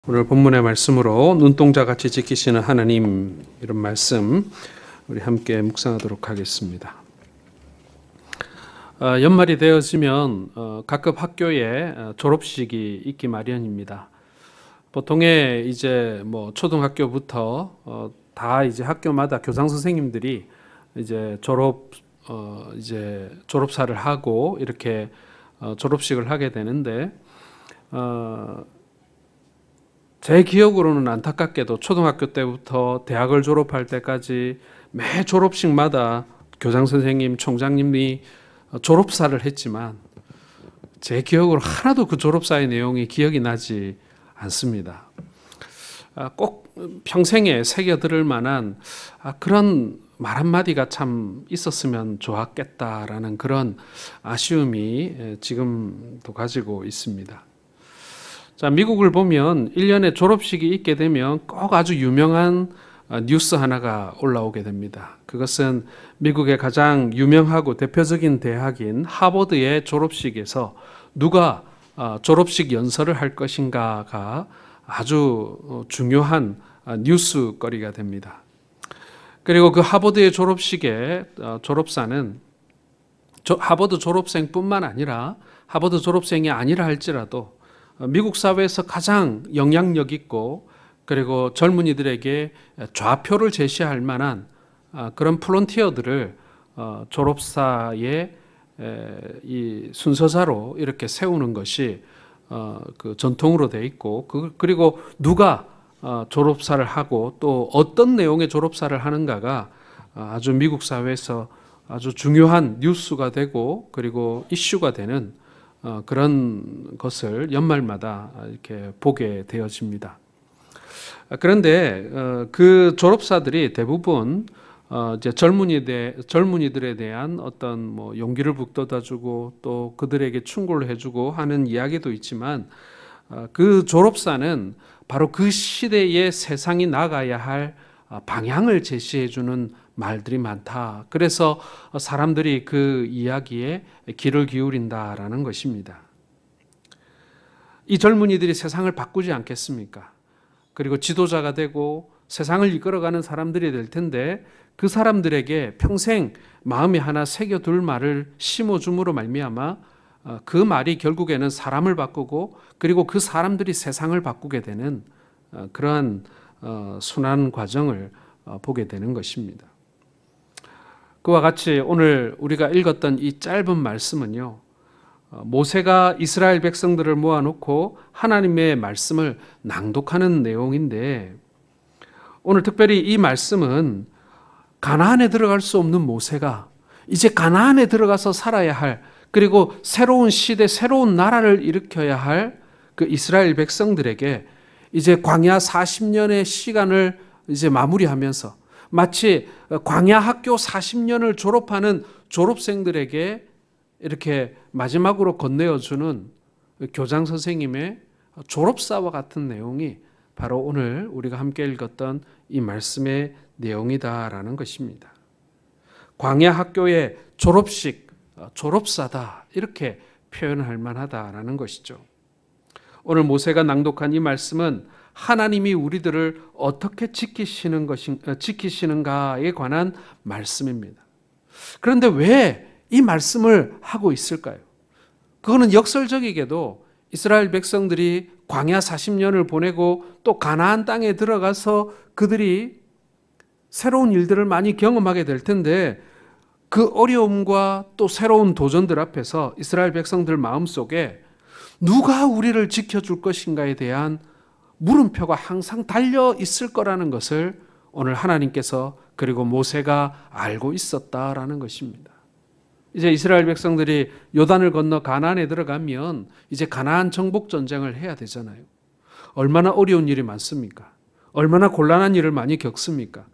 오늘 본문의 말씀으로 눈동자같이 지키시는 하나님, 이런 말씀 우리 함께 묵상하도록 하겠습니다. 연말이 되어지면 각급 학교에 졸업식이 있기 마련입니다. 보통의 이제 초등학교부터 다 이제 학교마다 교장 선생님들이 이제 졸업사를 하고 이렇게 졸업식을 하게 되는데, 제 기억으로는 안타깝게도 초등학교 때부터 대학을 졸업할 때까지 매 졸업식마다 교장 선생님, 총장님이 졸업사를 했지만 제 기억으로 하나도 그 졸업사의 내용이 기억이 나지 않습니다. 꼭 평생에 새겨들을 만한 그런 말 한마디가 참 있었으면 좋았겠다라는 그런 아쉬움이 지금도 가지고 있습니다. 자, 미국을 보면 1년에 졸업식이 있게 되면 꼭 아주 유명한 뉴스 하나가 올라오게 됩니다. 그것은 미국의 가장 유명하고 대표적인 대학인 하버드의 졸업식에서 누가 졸업식 연설을 할 것인가가 아주 중요한 뉴스거리가 됩니다. 그리고 그 하버드의 졸업식의 졸업사는 하버드 졸업생뿐만 아니라 하버드 졸업생이 아니라 할지라도 미국 사회에서 가장 영향력 있고 그리고 젊은이들에게 좌표를 제시할 만한 그런 플런티어들을 졸업사의 이 순서자로 이렇게 세우는 것이 그 전통으로 돼 있고, 그리고 누가 졸업사를 하고 또 어떤 내용의 졸업사를 하는가가 아주 미국 사회에서 아주 중요한 뉴스가 되고 그리고 이슈가 되는 그런 것을 연말마다 이렇게 보게 되어집니다. 그런데 그 졸업사들이 대부분 이제 젊은이들에 대한 어떤 용기를 북돋아주고 또 그들에게 충고를 해주고 하는 이야기도 있지만, 그 졸업사는 바로 그 시대의 세상이 나가야 할 방향을 제시해주는 말들이 많다. 그래서 사람들이 그 이야기에 귀를 기울인다라는 것입니다. 이 젊은이들이 세상을 바꾸지 않겠습니까? 그리고 지도자가 되고 세상을 이끌어가는 사람들이 될 텐데, 그 사람들에게 평생 마음에 하나 새겨둘 말을 심어줌으로 말미암아 그 말이 결국에는 사람을 바꾸고 그리고 그 사람들이 세상을 바꾸게 되는 그러한 순환 과정을 보게 되는 것입니다. 그와 같이 오늘 우리가 읽었던 이 짧은 말씀은요, 모세가 이스라엘 백성들을 모아놓고 하나님의 말씀을 낭독하는 내용인데, 오늘 특별히 이 말씀은 가나안에 들어갈 수 없는 모세가 이제 가나안에 들어가서 살아야 할, 그리고 새로운 시대, 새로운 나라를 일으켜야 할 그 이스라엘 백성들에게 이제 광야 40년의 시간을 이제 마무리하면서 마치 광야 학교 40년을 졸업하는 졸업생들에게 이렇게 마지막으로 건네어주는 교장 선생님의 졸업사와 같은 내용이 바로 오늘 우리가 함께 읽었던 이 말씀의 내용이다라는 것입니다. 광야 학교의 졸업식, 졸업사다, 이렇게 표현할 만하다라는 것이죠. 오늘 모세가 낭독한 이 말씀은 하나님이 우리들을 어떻게 지키시는가에 관한 말씀입니다. 그런데 왜 이 말씀을 하고 있을까요? 그거는 역설적이게도 이스라엘 백성들이 광야 40년을 보내고 또 가나안 땅에 들어가서 그들이 새로운 일들을 많이 경험하게 될 텐데, 그 어려움과 또 새로운 도전들 앞에서 이스라엘 백성들 마음속에 누가 우리를 지켜줄 것인가에 대한 물음표가 항상 달려 있을 거라는 것을 오늘 하나님께서 그리고 모세가 알고 있었다라는 것입니다. 이제 이스라엘 백성들이 요단을 건너 가나안에 들어가면 이제 가나안 정복 전쟁을 해야 되잖아요. 얼마나 어려운 일이 많습니까? 얼마나 곤란한 일을 많이 겪습니까?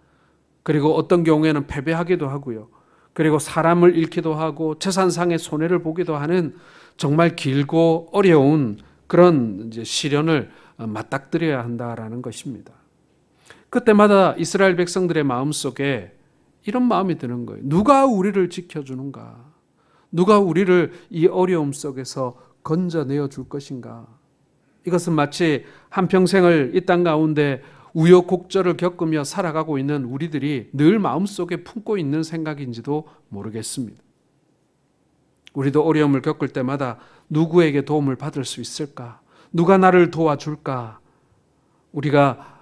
그리고 어떤 경우에는 패배하기도 하고요. 그리고 사람을 잃기도 하고 재산상의 손해를 보기도 하는 정말 길고 어려운 그런 이제 시련을 맞닥뜨려야 한다라는 것입니다. 그때마다 이스라엘 백성들의 마음속에 이런 마음이 드는 거예요. 누가 우리를 지켜주는가? 누가 우리를 이 어려움 속에서 건져내어 줄 것인가? 이것은 마치 한평생을 이 땅 가운데 우여곡절을 겪으며 살아가고 있는 우리들이 늘 마음속에 품고 있는 생각인지도 모르겠습니다. 우리도 어려움을 겪을 때마다 누구에게 도움을 받을 수 있을까? 누가 나를 도와줄까? 우리가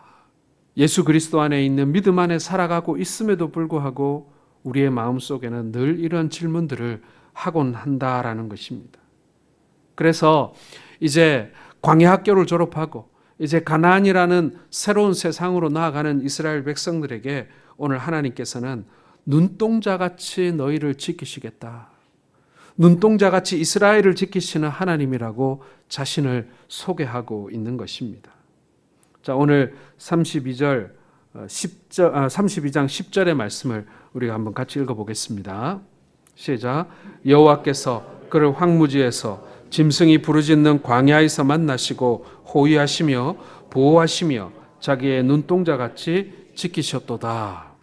예수 그리스도 안에 있는 믿음 안에 살아가고 있음에도 불구하고 우리의 마음속에는 늘 이런 질문들을 하곤 한다라는 것입니다. 그래서 이제 광야 학교를 졸업하고 이제 가나안이라는 새로운 세상으로 나아가는 이스라엘 백성들에게 오늘 하나님께서는 눈동자같이 너희를 지키시겠다. 눈동자같이 이스라엘을 지키시는 하나님이라고 자신을 소개하고 있는 것입니다. 자, 오늘 32장 10절의 말씀을 우리가 한번 같이 읽어보겠습니다. 시작. 여호와께서 그를 황무지에서 짐승이 부르짖는 광야에서 만나시고 호위하시며 보호하시며 자기의 눈동자같이 지키셨도다.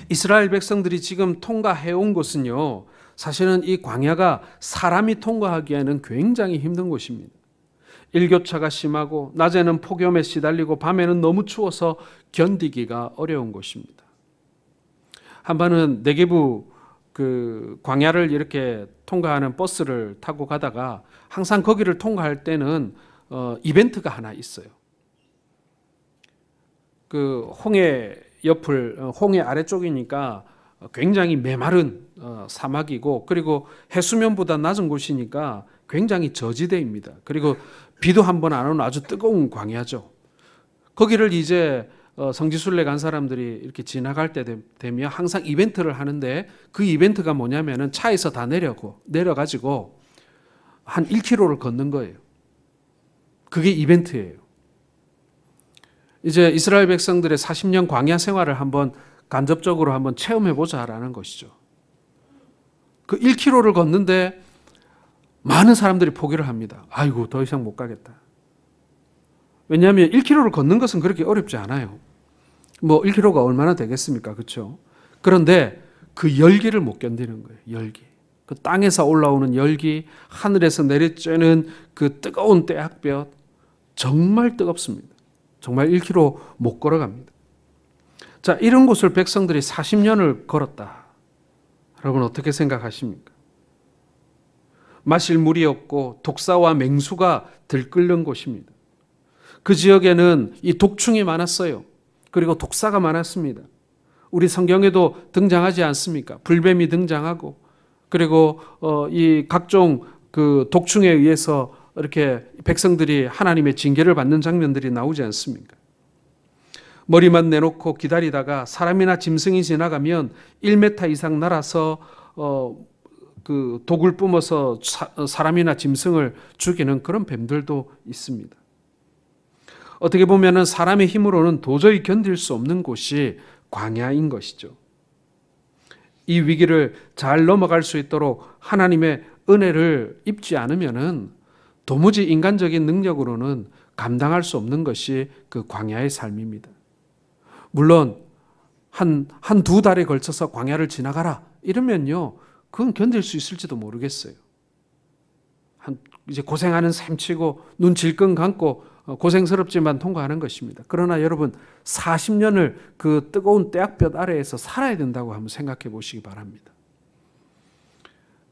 이스라엘 백성들이 지금 통과해온 곳은요, 사실은 이 광야가 사람이 통과하기에는 굉장히 힘든 곳입니다. 일교차가 심하고 낮에는 폭염에 시달리고 밤에는 너무 추워서 견디기가 어려운 곳입니다. 한 번은 네게부 광야를 이렇게 통과하는 버스를 타고 가다가 항상 거기를 통과할 때는 이벤트가 하나 있어요. 홍해 옆을, 홍해 아래쪽이니까 굉장히 메마른 사막이고, 그리고 해수면보다 낮은 곳이니까 굉장히 저지대입니다. 그리고 비도 한 번 안 오는 아주 뜨거운 광야죠. 거기를 이제 성지순례 간 사람들이 이렇게 지나갈 때 되면 항상 이벤트를 하는데, 그 이벤트가 뭐냐면은 차에서 다 내려가지고 한 1km를 걷는 거예요. 그게 이벤트예요. 이제 이스라엘 백성들의 40년 광야 생활을 한번 간접적으로 한번 체험해 보자라는 것이죠. 그 1km를 걷는데 많은 사람들이 포기를 합니다. 아이고, 더 이상 못 가겠다. 왜냐하면 1km를 걷는 것은 그렇게 어렵지 않아요. 1km가 얼마나 되겠습니까? 그렇죠? 그런데 그 열기를 못 견디는 거예요. 열기. 그 땅에서 올라오는 열기, 하늘에서 내리쬐는 그 뜨거운 떼약볕, 정말 뜨겁습니다. 정말 1km 못 걸어갑니다. 자, 이런 곳을 백성들이 40년을 걸었다. 여러분 어떻게 생각하십니까? 마실 물이 없고 독사와 맹수가 들끓는 곳입니다. 그 지역에는 이 독충이 많았어요. 그리고 독사가 많았습니다. 우리 성경에도 등장하지 않습니까? 불뱀이 등장하고, 그리고 이 각종 그 독충에 의해서 이렇게 백성들이 하나님의 징계를 받는 장면들이 나오지 않습니까? 머리만 내놓고 기다리다가 사람이나 짐승이 지나가면 1m 이상 날아서 그 독을 뿜어서 사람이나 짐승을 죽이는 그런 뱀들도 있습니다. 어떻게 보면은 사람의 힘으로는 도저히 견딜 수 없는 곳이 광야인 것이죠. 이 위기를 잘 넘어갈 수 있도록 하나님의 은혜를 입지 않으면은 도무지 인간적인 능력으로는 감당할 수 없는 것이 그 광야의 삶입니다. 물론 한두 달에 걸쳐서 광야를 지나가라 이러면요, 그건 견딜 수 있을지도 모르겠어요. 이제 고생하는 셈치고 눈 질끈 감고 고생스럽지만 통과하는 것입니다. 그러나 여러분 40년을 그 뜨거운 떼약볕 아래에서 살아야 된다고 한번 생각해 보시기 바랍니다.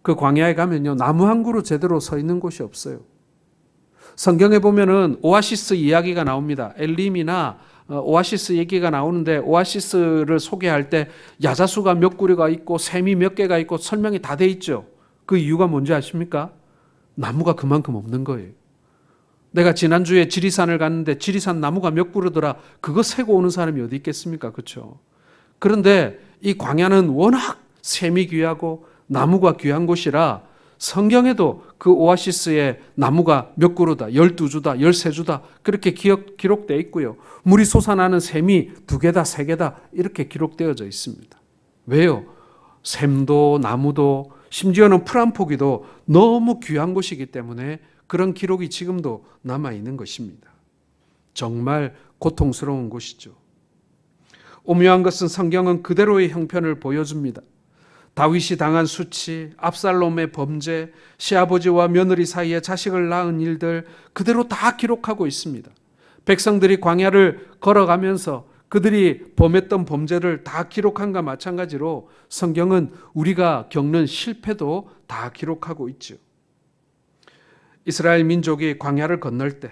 그 광야에 가면요, 나무 한 그루 제대로 서 있는 곳이 없어요. 성경에 보면은 오아시스 이야기가 나옵니다. 엘림이나 오아시스 얘기가 나오는데, 오아시스를 소개할 때 야자수가 몇 그루가 있고 샘이 몇 개가 있고 설명이 다 돼 있죠. 그 이유가 뭔지 아십니까? 나무가 그만큼 없는 거예요. 내가 지난주에 지리산을 갔는데 지리산 나무가 몇 그루더라. 그거 세고 오는 사람이 어디 있겠습니까? 그렇죠? 그런데 이 광야는 워낙 샘이 귀하고 나무가 귀한 곳이라 성경에도 그 오아시스의 나무가 몇 그루다, 12주다, 13주다 그렇게 기록되어 있고요. 물이 솟아나는 샘이 2개다, 3개다 이렇게 기록되어져 있습니다. 왜요? 샘도 나무도 심지어는 풀 한 포기도 너무 귀한 곳이기 때문에 그런 기록이 지금도 남아있는 것입니다. 정말 고통스러운 곳이죠. 오묘한 것은 성경은 그대로의 형편을 보여줍니다. 다윗이 당한 수치, 압살롬의 범죄, 시아버지와 며느리 사이에 자식을 낳은 일들 그대로 다 기록하고 있습니다. 백성들이 광야를 걸어가면서 그들이 범했던 범죄를 다 기록한 것과 마찬가지로 성경은 우리가 겪는 실패도 다 기록하고 있죠. 이스라엘 민족이 광야를 건널 때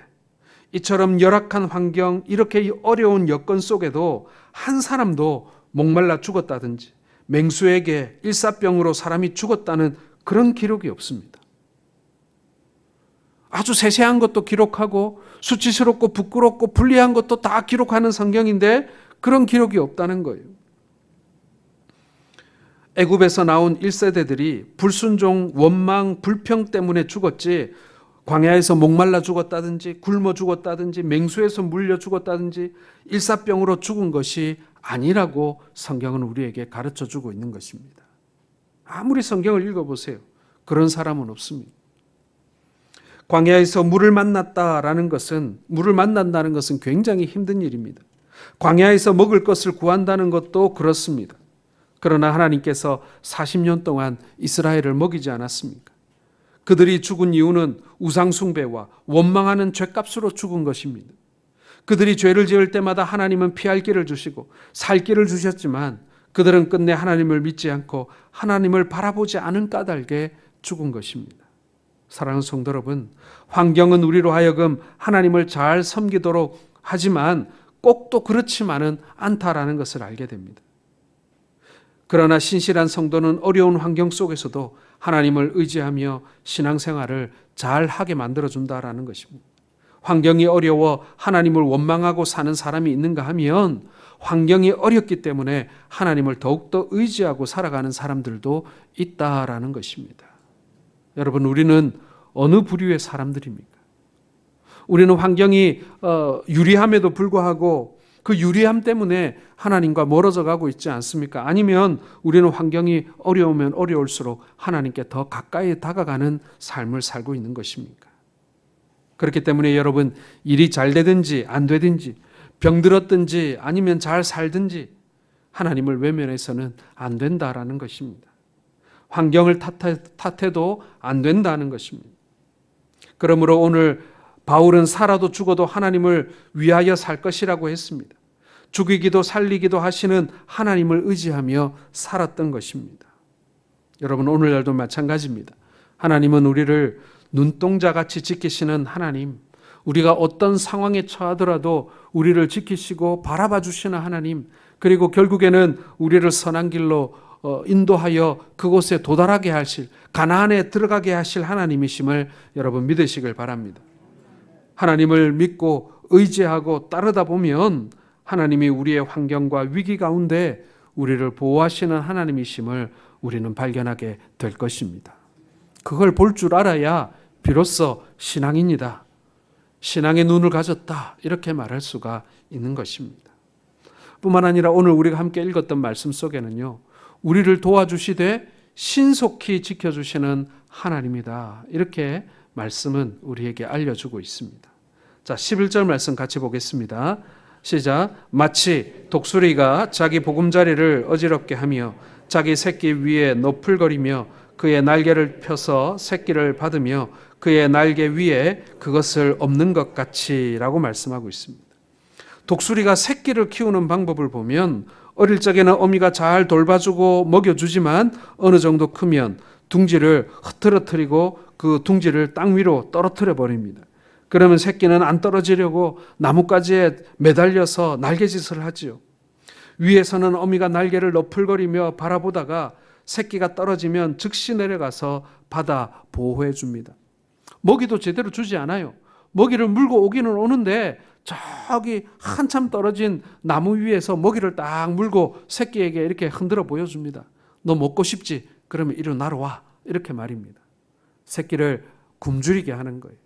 이처럼 열악한 환경, 이렇게 어려운 여건 속에도 한 사람도 목말라 죽었다든지 맹수에게 일사병으로 사람이 죽었다는 그런 기록이 없습니다. 아주 세세한 것도 기록하고 수치스럽고 부끄럽고 불리한 것도 다 기록하는 성경인데 그런 기록이 없다는 거예요. 애굽에서 나온 1세대들이 불순종, 원망, 불평 때문에 죽었지 광야에서 목말라 죽었다든지 굶어 죽었다든지 맹수에서 물려 죽었다든지 일사병으로 죽은 것이 아니라고 성경은 우리에게 가르쳐주고 있는 것입니다. 아무리 성경을 읽어보세요. 그런 사람은 없습니다. 광야에서 물을 만난다는 것은 굉장히 힘든 일입니다. 광야에서 먹을 것을 구한다는 것도 그렇습니다. 그러나 하나님께서 40년 동안 이스라엘을 먹이지 않았습니까? 그들이 죽은 이유는 우상숭배와 원망하는 죄값으로 죽은 것입니다. 그들이 죄를 지을 때마다 하나님은 피할 길을 주시고 살 길을 주셨지만 그들은 끝내 하나님을 믿지 않고 하나님을 바라보지 않은 까닭에 죽은 것입니다. 사랑하는 성도 여러분, 환경은 우리로 하여금 하나님을 잘 섬기도록 하지만 꼭 또 그렇지만은 않다라는 것을 알게 됩니다. 그러나 신실한 성도는 어려운 환경 속에서도 하나님을 의지하며 신앙생활을 잘 하게 만들어준다라는 것입니다. 환경이 어려워 하나님을 원망하고 사는 사람이 있는가 하면 환경이 어렵기 때문에 하나님을 더욱더 의지하고 살아가는 사람들도 있다라는 것입니다. 여러분, 우리는 어느 부류의 사람들입니까? 우리는 환경이 유리함에도 불구하고 그 유리함 때문에 하나님과 멀어져 가고 있지 않습니까? 아니면 우리는 환경이 어려우면 어려울수록 하나님께 더 가까이 다가가는 삶을 살고 있는 것입니까? 그렇기 때문에 여러분, 일이 잘 되든지 안 되든지 병들었든지 아니면 잘 살든지 하나님을 외면해서는 안 된다라는 것입니다. 환경을 탓해도 안 된다는 것입니다. 그러므로 오늘 바울은 살아도 죽어도 하나님을 위하여 살 것이라고 했습니다. 죽이기도 살리기도 하시는 하나님을 의지하며 살았던 것입니다. 여러분, 오늘날도 마찬가지입니다. 하나님은 우리를 눈동자같이 지키시는 하나님, 우리가 어떤 상황에 처하더라도 우리를 지키시고 바라봐 주시는 하나님, 그리고 결국에는 우리를 선한 길로 인도하여 그곳에 도달하게 하실, 가나안에 들어가게 하실 하나님이심을 여러분 믿으시길 바랍니다. 하나님을 믿고 의지하고 따르다 보면 하나님이 우리의 환경과 위기 가운데 우리를 보호하시는 하나님이심을 우리는 발견하게 될 것입니다. 그걸 볼 줄 알아야 비로소 신앙인이다, 신앙의 눈을 가졌다, 이렇게 말할 수가 있는 것입니다. 뿐만 아니라 오늘 우리가 함께 읽었던 말씀 속에는요, 우리를 도와주시되 신속히 지켜주시는 하나님이다, 이렇게 말씀은 우리에게 알려주고 있습니다. 자, 11절 말씀 같이 보겠습니다. 시작. 마치 독수리가 자기 보금자리를 어지럽게 하며 자기 새끼 위에 너풀거리며 그의 날개를 펴서 새끼를 받으며 그의 날개 위에 그것을 엎는 것 같이 라고 말씀하고 있습니다. 독수리가 새끼를 키우는 방법을 보면 어릴 적에는 어미가 잘 돌봐주고 먹여주지만 어느 정도 크면 둥지를 흐트러뜨리고 그 둥지를 땅 위로 떨어뜨려 버립니다. 그러면 새끼는 안 떨어지려고 나뭇가지에 매달려서 날개짓을 하지요. 위에서는 어미가 날개를 너풀거리며 바라보다가 새끼가 떨어지면 즉시 내려가서 받아 보호해 줍니다. 먹이도 제대로 주지 않아요. 먹이를 물고 오기는 오는데 저기 한참 떨어진 나무 위에서 먹이를 딱 물고 새끼에게 이렇게 흔들어 보여줍니다. 너 먹고 싶지? 그러면 이리 나로 와, 이렇게 말입니다. 새끼를 굶주리게 하는 거예요.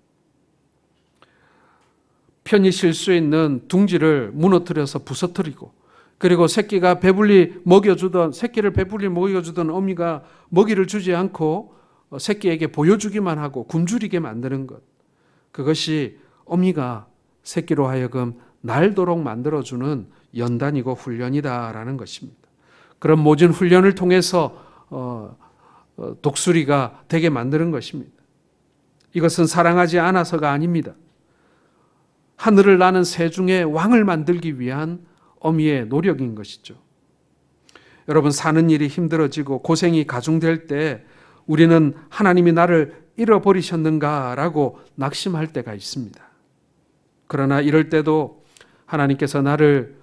편히 쉴 수 있는 둥지를 무너뜨려서 부서뜨리고, 그리고 새끼를 배불리 먹여주던 어미가 먹이를 주지 않고 새끼에게 보여주기만 하고 굶주리게 만드는 것, 그것이 어미가 새끼로 하여금 날도록 만들어주는 연단이고 훈련이다라는 것입니다. 그런 모진 훈련을 통해서 독수리가 되게 만드는 것입니다. 이것은 사랑하지 않아서가 아닙니다. 하늘을 나는 새 중에 왕을 만들기 위한 어미의 노력인 것이죠. 여러분, 사는 일이 힘들어지고 고생이 가중될 때 우리는 하나님이 나를 잃어버리셨는가라고 낙심할 때가 있습니다. 그러나 이럴 때도 하나님께서 나를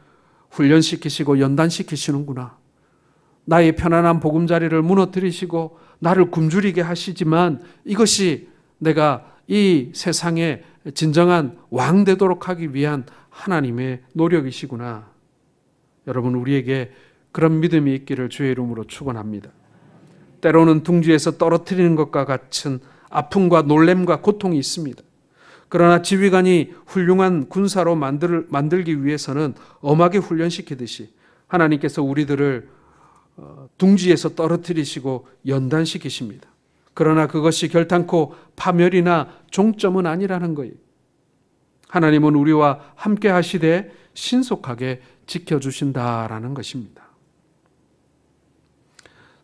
훈련시키시고 연단시키시는구나. 나의 편안한 보금자리를 무너뜨리시고 나를 굶주리게 하시지만 이것이 내가 이 세상에 진정한 왕 되도록 하기 위한 하나님의 노력이시구나. 여러분, 우리에게 그런 믿음이 있기를 주의 이름으로 축원합니다. 때로는 둥지에서 떨어뜨리는 것과 같은 아픔과 놀램과 고통이 있습니다. 그러나 지휘관이 훌륭한 군사로 만들기 위해서는 엄하게 훈련시키듯이 하나님께서 우리들을 둥지에서 떨어뜨리시고 연단시키십니다. 그러나 그것이 결단코 파멸이나 종점은 아니라는 거예요. 하나님은 우리와 함께 하시되 신속하게 지켜주신다라는 것입니다.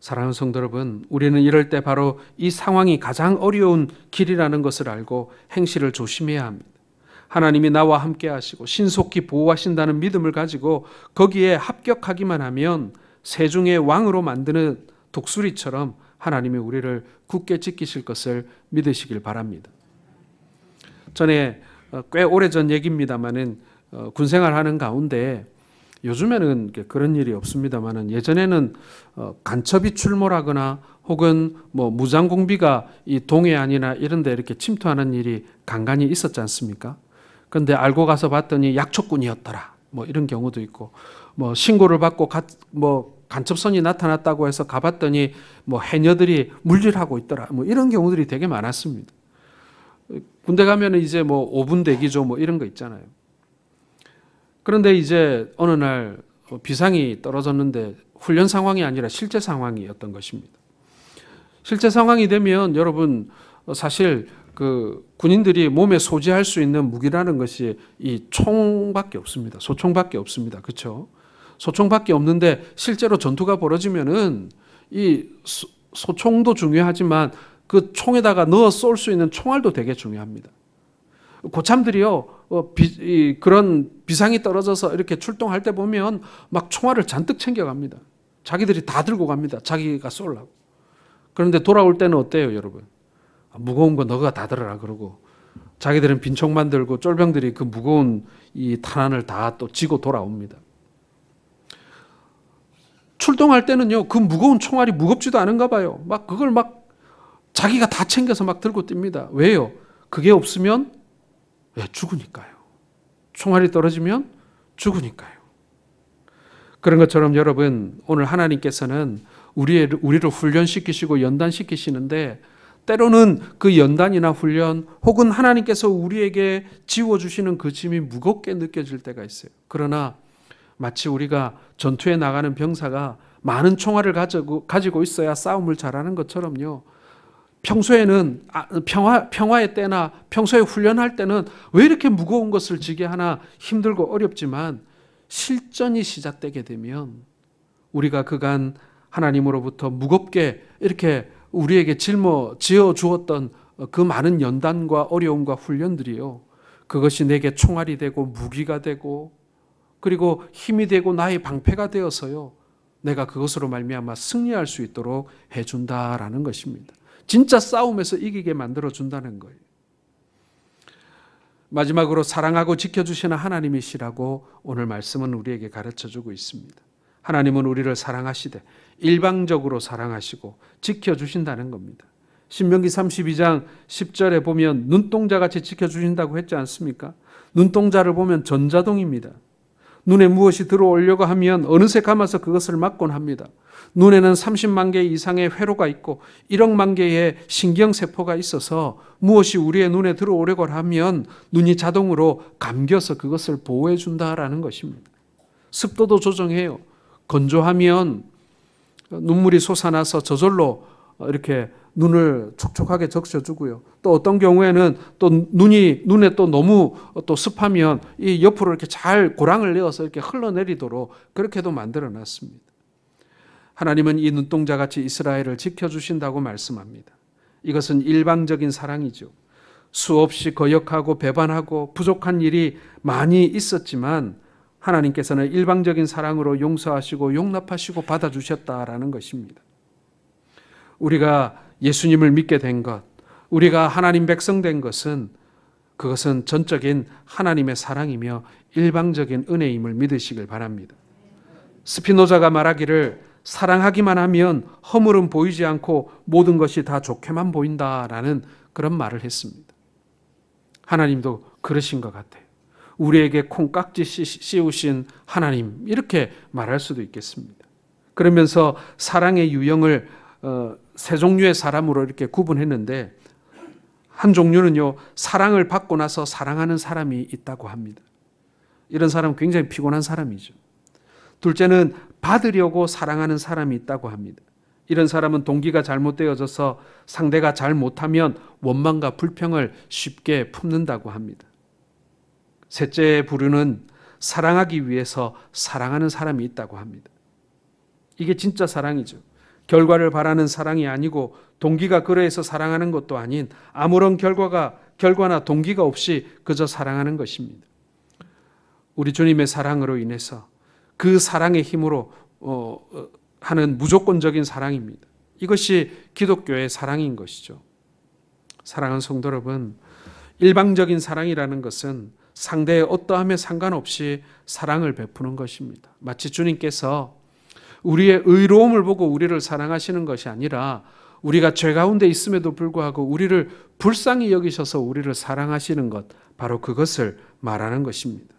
사랑하는 성도 여러분, 우리는 이럴 때 바로 이 상황이 가장 어려운 길이라는 것을 알고 행실을 조심해야 합니다. 하나님이 나와 함께 하시고 신속히 보호하신다는 믿음을 가지고 거기에 합격하기만 하면 세중의 왕으로 만드는 독수리처럼 하나님이 우리를 굳게 지키실 것을 믿으시길 바랍니다. 전에 꽤 오래전 얘기입니다만은 군생활하는 가운데 요즘에는 그런 일이 없습니다만은 예전에는 간첩이 출몰하거나 혹은 무장공비가 이 동해안이나 이런 데 이렇게 침투하는 일이 간간히 있었지 않습니까? 그런데 알고 가서 봤더니 약초꾼이었더라. 이런 경우도 있고, 신고를 받고 간첩선이 나타났다고 해서 가봤더니 해녀들이 물질하고 있더라. 이런 경우들이 되게 많았습니다. 군대 가면은 이제 5분 대기조 이런 거 있잖아요. 그런데 이제 어느 날 비상이 떨어졌는데 훈련 상황이 아니라 실제 상황이었던 것입니다. 실제 상황이 되면 여러분, 사실 그 군인들이 몸에 소지할 수 있는 무기라는 것이 이 총밖에 없습니다. 소총밖에 없습니다. 그렇죠? 소총밖에 없는데 실제로 전투가 벌어지면은 이 소총도 중요하지만 그 총에다가 넣어 쏠 수 있는 총알도 되게 중요합니다. 고참들이요, 그런 비상이 떨어져서 이렇게 출동할 때 보면 막 총알을 잔뜩 챙겨갑니다. 자기들이 다 들고 갑니다. 자기가 쏠라고. 그런데 돌아올 때는 어때요, 여러분? 무거운 거 너가 다 들어라 그러고 자기들은 빈총만 들고 쫄병들이 그 무거운 이 탄환을 다 또 지고 돌아옵니다. 출동할 때는요, 그 무거운 총알이 무겁지도 않은가 봐요. 그걸 자기가 다 챙겨서 들고 뜁니다. 왜요? 그게 없으면 죽으니까요. 총알이 떨어지면 죽으니까요. 그런 것처럼 여러분, 오늘 하나님께서는 우리를 훈련시키시고 연단시키시는데 때로는 그 연단이나 훈련 혹은 하나님께서 우리에게 지워주시는 그 짐이 무겁게 느껴질 때가 있어요. 그러나 마치 우리가 전투에 나가는 병사가 많은 총알을 가지고 있어야 싸움을 잘하는 것처럼요. 평소에는 평화의 때나 평소에 훈련할 때는 왜 이렇게 무거운 것을 지게 하나 힘들고 어렵지만 실전이 시작되게 되면 우리가 그간 하나님으로부터 무겁게 이렇게 우리에게 짊어지어 주었던 그 많은 연단과 어려움과 훈련들이요, 그것이 내게 총알이 되고 무기가 되고 그리고 힘이 되고 나의 방패가 되어서요, 내가 그것으로 말미암아 승리할 수 있도록 해준다라는 것입니다. 진짜 싸움에서 이기게 만들어준다는 거예요. 마지막으로 사랑하고 지켜주시는 하나님이시라고 오늘 말씀은 우리에게 가르쳐주고 있습니다. 하나님은 우리를 사랑하시되 일방적으로 사랑하시고 지켜주신다는 겁니다. 신명기 32장 10절에 보면 눈동자같이 지켜주신다고 했지 않습니까? 눈동자를 보면 전자동입니다. 눈에 무엇이 들어오려고 하면 어느새 감아서 그것을 막곤 합니다. 눈에는 30만 개 이상의 회로가 있고 1억만 개의 신경세포가 있어서 무엇이 우리의 눈에 들어오려고 하면 눈이 자동으로 감겨서 그것을 보호해 준다라는 것입니다. 습도도 조정해요. 건조하면 눈물이 솟아나서 저절로 이렇게 눈을 촉촉하게 적셔주고요. 또 어떤 경우에는 또 눈에 또 너무 또 습하면 이 옆으로 이렇게 잘 고랑을 내어서 이렇게 흘러내리도록 그렇게도 만들어 놨습니다. 하나님은 이 눈동자같이 이스라엘을 지켜주신다고 말씀합니다. 이것은 일방적인 사랑이죠. 수없이 거역하고 배반하고 부족한 일이 많이 있었지만 하나님께서는 일방적인 사랑으로 용서하시고 용납하시고 받아주셨다라는 것입니다. 우리가 예수님을 믿게 된 것, 우리가 하나님 백성 된 것은 그것은 전적인 하나님의 사랑이며 일방적인 은혜임을 믿으시길 바랍니다. 스피노자가 말하기를 사랑하기만 하면 허물은 보이지 않고 모든 것이 다 좋게만 보인다라는 그런 말을 했습니다. 하나님도 그러신 것 같아요. 우리에게 콩깍지 씌우신 하나님, 이렇게 말할 수도 있겠습니다. 그러면서 사랑의 유형을 세 종류의 사람으로 이렇게 구분했는데, 한 종류는요, 사랑을 받고 나서 사랑하는 사람이 있다고 합니다. 이런 사람은 굉장히 피곤한 사람이죠. 둘째는 받으려고 사랑하는 사람이 있다고 합니다. 이런 사람은 동기가 잘못되어져서 상대가 잘 못하면 원망과 불평을 쉽게 품는다고 합니다. 셋째 부류는 사랑하기 위해서 사랑하는 사람이 있다고 합니다. 이게 진짜 사랑이죠. 결과를 바라는 사랑이 아니고 동기가 그러해서 사랑하는 것도 아닌 아무런 결과나 동기가 없이 그저 사랑하는 것입니다. 우리 주님의 사랑으로 인해서 그 사랑의 힘으로 하는 무조건적인 사랑입니다. 이것이 기독교의 사랑인 것이죠. 사랑하는 성도 여러분, 일방적인 사랑이라는 것은 상대의 어떠함에 상관없이 사랑을 베푸는 것입니다. 마치 주님께서 우리의 의로움을 보고 우리를 사랑하시는 것이 아니라 우리가 죄 가운데 있음에도 불구하고 우리를 불쌍히 여기셔서 우리를 사랑하시는 것, 바로 그것을 말하는 것입니다.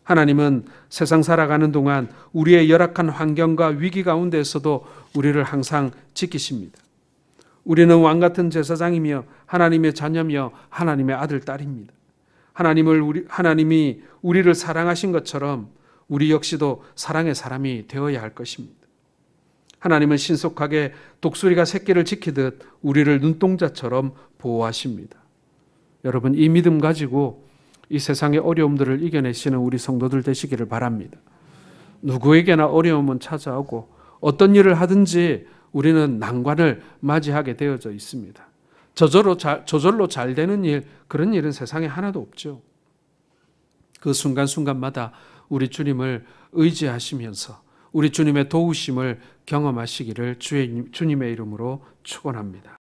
하나님은 세상 살아가는 동안 우리의 열악한 환경과 위기 가운데에서도 우리를 항상 지키십니다. 우리는 왕같은 제사장이며 하나님의 자녀며 하나님의 아들, 딸입니다. 하나님이 우리를 사랑하신 것처럼 우리 역시도 사랑의 사람이 되어야 할 것입니다. 하나님은 신속하게 독수리가 새끼를 지키듯 우리를 눈동자처럼 보호하십니다. 여러분, 이 믿음 가지고 이 세상의 어려움들을 이겨내시는 우리 성도들 되시기를 바랍니다. 누구에게나 어려움은 찾아오고 어떤 일을 하든지 우리는 난관을 맞이하게 되어져 있습니다. 저절로 잘 되는 일, 그런 일은 세상에 하나도 없죠. 그 순간순간마다 우리 주님을 의지하시면서 우리 주님의 도우심을 경험하시기를 주님의 이름으로 축원합니다.